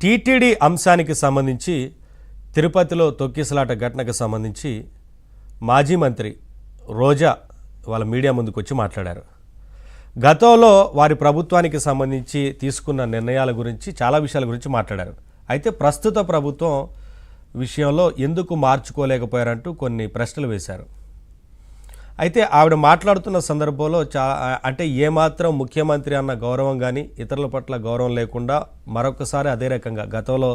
TTD అంశానికి సంబంధించి తిరుపతిలో తొక్కిసలాట ఘటనకు సంబంధించి మాజీ మంత్రి రోజా వాళ్ళ మీడియా ముందుకు వచ్చి మాట్లాడారు. గతంలో వారి ప్రభుత్వానికి సంబంధించి తీసుకున్న నిర్ణయాల గురించి చాలా విషయాల గురించి మాట్లాడారు. అయితే ప్రస్తుత ప్రభుత్వం విషయంలో ఎందుకు మార్చుకోలేకపోయారంటూ కొన్ని ప్రశ్నలు వేశారు. అయితే ఆవిడ మాట్లాడుతున్న సందర్భంలో అంటే ఏమాత్రం ముఖ్యమంత్రి అన్న గౌరవం కానీ ఇతరుల పట్ల గౌరవం లేకుండా మరొకసారి అదే రకంగా గతంలో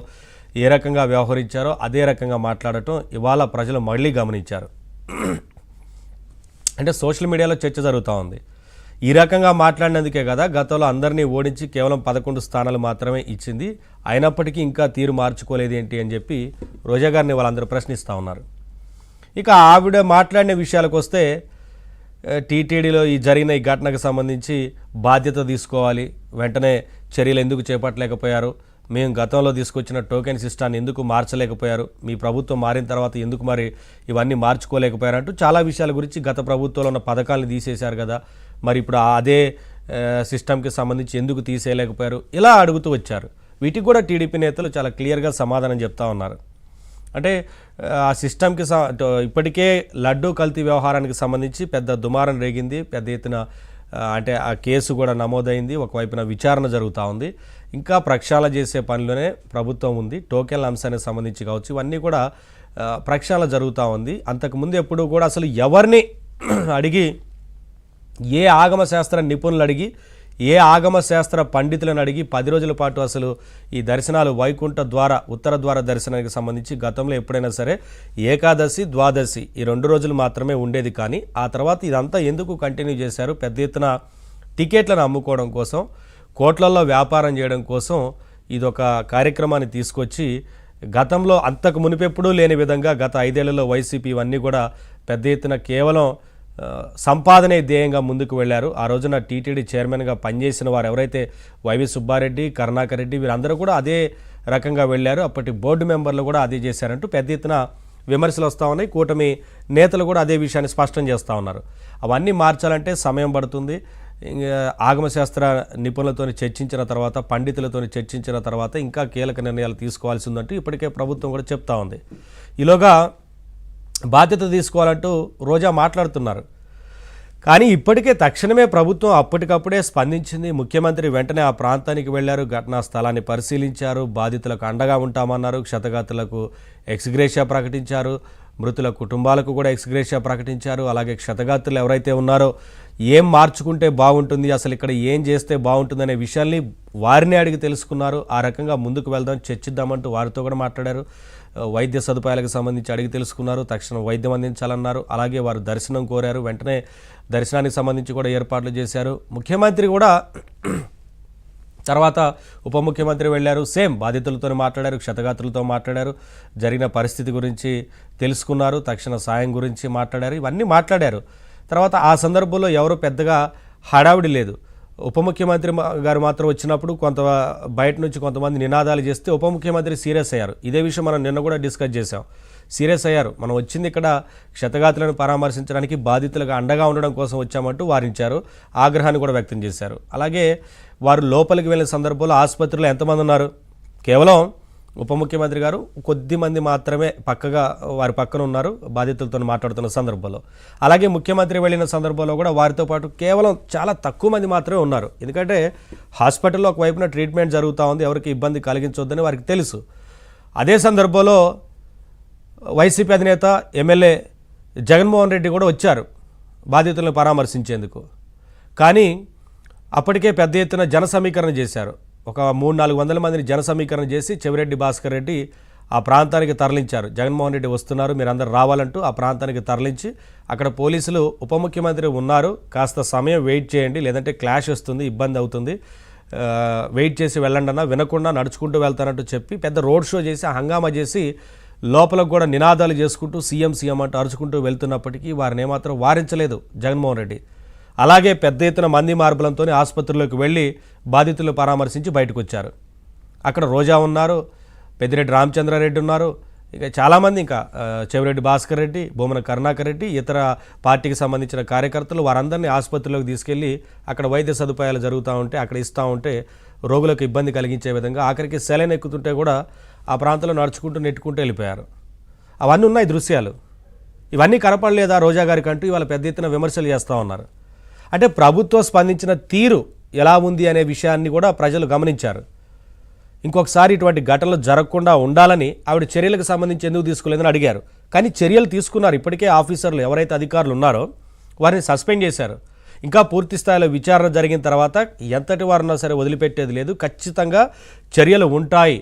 ఏ రకంగా వ్యవహరించారో అదే రకంగా మాట్లాడటం ఇవాళ ప్రజలు మళ్ళీ గమనించారు. అంటే సోషల్ మీడియాలో చర్చ జరుగుతూ ఉంది. ఈ రకంగా మాట్లాడినందుకే కదా గతంలో అందరినీ ఓడించి కేవలం 11 స్థానాలు మాత్రమే ఇచ్చింది, అయినప్పటికీ ఇంకా తీరు మార్చుకోలేదు ఏంటి అని చెప్పి రోజా గారిని వాళ్ళందరూ ప్రశ్నిస్తూ ఉన్నారు. ఇక ఆవిడ మాట్లాడిన విషయాలకు వస్తే టీటీడీలో జరిగిన ఈ ఘటనకు సంబంధించి బాధ్యత తీసుకోవాలి, వెంటనే చర్యలు ఎందుకు చేపట్టలేకపోయారు, మేము గతంలో తీసుకొచ్చిన టోకెన్ సిస్టాన్ని ఎందుకు మార్చలేకపోయారు, మీ ప్రభుత్వం మారిన తర్వాత ఎందుకు మరి ఇవన్నీ మార్చుకోలేకపోయారు అంటూ చాలా విషయాల గురించి గత ప్రభుత్వంలో ఉన్న పథకాలను తీసేశారు కదా, మరి ఇప్పుడు అదే సిస్టమ్కి సంబంధించి ఎందుకు తీసేయలేకపోయారు, ఇలా అడుగుతూ వచ్చారు. వీటికి కూడా టీడీపీ నేతలు చాలా క్లియర్గా సమాధానం చెప్తా ఉన్నారు. అంటే ఆ సిస్టమ్కి ఇప్పటికే లడ్డూ కల్తీ వ్యవహారానికి సంబంధించి పెద్ద దుమారం రేగింది, పెద్ద ఎత్తున అంటే ఆ కేసు కూడా నమోదైంది, ఒకవైపున విచారణ జరుగుతూ ఉంది, ఇంకా ప్రక్షాళన చేసే పనిలోనే ప్రభుత్వం ఉంది. టోకెన్ల అంశానికి సంబంధించి కావచ్చు, ఇవన్నీ కూడా ప్రక్షాళన జరుగుతూ ఉంది. అంతకుముందు ఎప్పుడు కూడా అసలు ఎవరిని అడిగి, ఏ ఆగమ శాస్త్ర నిపుణులు అడిగి, ఏ ఆగమ శాస్త్ర పండితులను అడిగి 10 రోజుల పాటు అసలు ఈ దర్శనాలు వైకుంఠ ద్వార ఉత్తర ద్వార దర్శనానికి సంబంధించి గతంలో ఎప్పుడైనా సరే ఏకాదశి ద్వాదశి ఈ 2 రోజులు మాత్రమే ఉండేది. కానీ ఆ తర్వాత ఇదంతా ఎందుకు కంటిన్యూ చేశారు? పెద్ద ఎత్తున టికెట్లను అమ్ముకోవడం కోసం, కోట్లల్లో వ్యాపారం చేయడం కోసం ఇదొక కార్యక్రమాన్ని తీసుకొచ్చి గతంలో అంతకు మునిపెప్పుడూ లేని విధంగా గత 5 ఏళ్లలో వైసీపీ ఇవన్నీ కూడా పెద్ద ఎత్తున కేవలం సంపాదనే ధ్యేయంగా ముందుకు వెళ్ళారు. ఆ రోజున టీటీడీ చైర్మన్గా పనిచేసిన వారు ఎవరైతే వైవి సుబ్బారెడ్డి, కరుణాకర్ రెడ్డి వీరందరూ కూడా అదే రకంగా వెళ్ళారు. అప్పటి బోర్డు మెంబర్లు కూడా అదే చేశారంటూ పెద్ద ఎత్తున విమర్శలు వస్తూ ఉన్నాయి. కూటమి నేతలు కూడా అదే విషయాన్ని స్పష్టం చేస్తూ ఉన్నారు. అవన్నీ మార్చాలంటే సమయం పడుతుంది. ఆగమశాస్త్ర నిపుణులతో చర్చించిన తర్వాత, పండితులతో చర్చించిన తర్వాత ఇంకా కీలక నిర్ణయాలు తీసుకోవాల్సి ఉందంటూ ఇప్పటికే ప్రభుత్వం కూడా చెప్తా ఉంది. ఈలోగా బాధ్యత తీసుకోవాలంటూ రోజా మాట్లాడుతున్నారు. కానీ ఇప్పటికే తక్షణమే ప్రభుత్వం అప్పటికప్పుడే స్పందించింది. ముఖ్యమంత్రి వెంటనే ఆ ప్రాంతానికి వెళ్లారు, ఘటనా స్థలాన్ని పరిశీలించారు, బాధితులకు అండగా ఉంటామన్నారు, క్షతగాత్రులకు ఎక్స్గ్రేషియా ప్రకటించారు, మృతుల కుటుంబాలకు కూడా ఎక్స్గ్రేషియా ప్రకటించారు. అలాగే క్షతగాత్రులు ఎవరైతే ఉన్నారో ఏం మార్చుకుంటే బాగుంటుంది, అసలు ఇక్కడ ఏం చేస్తే బాగుంటుందనే విషయాల్ని వారిని అడిగి తెలుసుకున్నారు. ఆ రకంగా ముందుకు వెళ్దాం, చర్చిద్దామంటూ వారితో కూడా మాట్లాడారు. వైద్య సదుపాయాలకు సంబంధించి అడిగి తెలుసుకున్నారు, తక్షణం వైద్యం అందించాలన్నారు. అలాగే వారు దర్శనం కోరారు, వెంటనే దర్శనానికి సంబంధించి కూడా ఏర్పాట్లు చేశారు. ముఖ్యమంత్రి కూడా తర్వాత ఉప ముఖ్యమంత్రి వెళ్ళారు, సేమ్ బాధితులతో మాట్లాడారు, క్షతగాత్రులతో మాట్లాడారు, జరిగిన పరిస్థితి గురించి తెలుసుకున్నారు, తక్షణ సాయం గురించి మాట్లాడారు, ఇవన్నీ మాట్లాడారు. తర్వాత ఆ సందర్భంలో ఎవరు పెద్దగా హడావిడి లేదు. ఉప ముఖ్యమంత్రి గారు మాత్రం వచ్చినప్పుడు కొంత బయట నుంచి కొంతమంది నినాదాలు చేస్తే ఉప ముఖ్యమంత్రి సీరియస్ అయ్యారు. ఇదే విషయం మనం నిన్న కూడా డిస్కస్ చేసాం. సీరియస్ అయ్యారు, మనం వచ్చింది ఇక్కడ క్షతగాత్రులను పరామర్శించడానికి, బాధితులకు అండగా ఉండడం కోసం వచ్చామంటూ వారించారు, ఆగ్రహాన్ని కూడా వ్యక్తం చేశారు. అలాగే వారు లోపలికి వెళ్ళిన సందర్భంలో ఆసుపత్రిలో ఎంతమంది ఉన్నారు? కేవలం ఉప ముఖ్యమంత్రి గారు కొద్ది మంది మాత్రమే వారి పక్కన ఉన్నారు బాధితులతో మాట్లాడుతున్న సందర్భంలో. అలాగే ముఖ్యమంత్రి వెళ్ళిన సందర్భంలో కూడా వారితో పాటు కేవలం చాలా తక్కువ మంది మాత్రమే ఉన్నారు. ఎందుకంటే హాస్పిటల్లో ఒకవైపున ట్రీట్మెంట్ జరుగుతూ ఉంది, ఎవరికి ఇబ్బంది కలిగించొద్దని వారికి తెలుసు. అదే సందర్భంలో వైసీపీ అధినేత ఎమ్మెల్యే జగన్మోహన్ రెడ్డి కూడా వచ్చారు బాధితులను పరామర్శించేందుకు. కానీ అప్పటికే పెద్ద ఎత్తున జన సమీకరణ చేశారు. ఒక 300-400 మందిని జన సమీకరణ చేసి చెవిరెడ్డి భాస్కర్ రెడ్డి ఆ ప్రాంతానికి తరలించారు. జగన్మోహన్ రెడ్డి వస్తున్నారు, మీరందరూ రావాలంటూ ఆ ప్రాంతానికి తరలించి అక్కడ పోలీసులు ఉప ముఖ్యమంత్రి ఉన్నారు, కాస్త సమయం వెయిట్ చేయండి, లేదంటే క్లాష్ వస్తుంది, ఇబ్బంది అవుతుంది, వెయిట్ చేసి వెళ్ళండి అన్న, వినకుండా నడుచుకుంటూ వెళ్తానంటూ చెప్పి పెద్ద రోడ్ షో చేసి హంగామా చేసి లోపలకు కూడా నినాదాలు చేసుకుంటూ సీఎం సీఎం అంటూ అరుచుకుంటూ వెళ్తున్నప్పటికీ వారిని ఏమాత్రం వారించలేదు జగన్మోహన్ రెడ్డి. అలాగే పెద్ద ఎత్తున మంది మార్పులంతో ఆసుపత్రిలోకి వెళ్ళి బాధితులు పరామర్శించి బయటకు వచ్చారు. అక్కడ రోజా ఉన్నారు, పెద్దిరెడ్డి రామచంద్రారెడ్డి ఉన్నారు, ఇక చాలామంది ఇంకా చెవిరెడ్డి భాస్కర్ రెడ్డి, బొమ్మన కరుణాకర్ రెడ్డి, ఇతర పార్టీకి సంబంధించిన కార్యకర్తలు వారందరినీ ఆసుపత్రిలోకి తీసుకెళ్ళి అక్కడ వైద్య సదుపాయాలు జరుగుతూ ఉంటే అక్కడ ఇస్తూ ఉంటే రోగులకు ఇబ్బంది కలిగించే విధంగా ఆఖరికి సెలైన్ ఎక్కుతుంటే కూడా ఆ ప్రాంతంలో నడుచుకుంటూ నెట్టుకుంటూ వెళ్ళిపోయారు. అవన్నీ ఉన్నాయి దృశ్యాలు. ఇవన్నీ కనపడలేదా రోజా గారికి అంటూ ఇవాళ పెద్ద ఎత్తున విమర్శలు చేస్తూ ఉన్నారు. అంటే ప్రభుత్వం స్పందించిన తీరు ఎలా ఉంది అనే విషయాన్ని కూడా ప్రజలు గమనించారు. ఇంకొకసారి ఇటువంటి ఘటనలు జరగకుండా ఉండాలని ఆవిడ చర్యలకు సంబంధించి ఎందుకు తీసుకోలేదని అడిగారు. కానీ చర్యలు తీసుకున్నారు. ఇప్పటికే ఆఫీసర్లు ఎవరైతే అధికారులు ఉన్నారో వారిని సస్పెండ్ చేశారు. ఇంకా పూర్తి స్థాయిలో విచారణ జరిగిన తర్వాత ఎంతటి వారున్నా సరే వదిలిపెట్టేది లేదు. ఖచ్చితంగా చర్యలు ఉంటాయి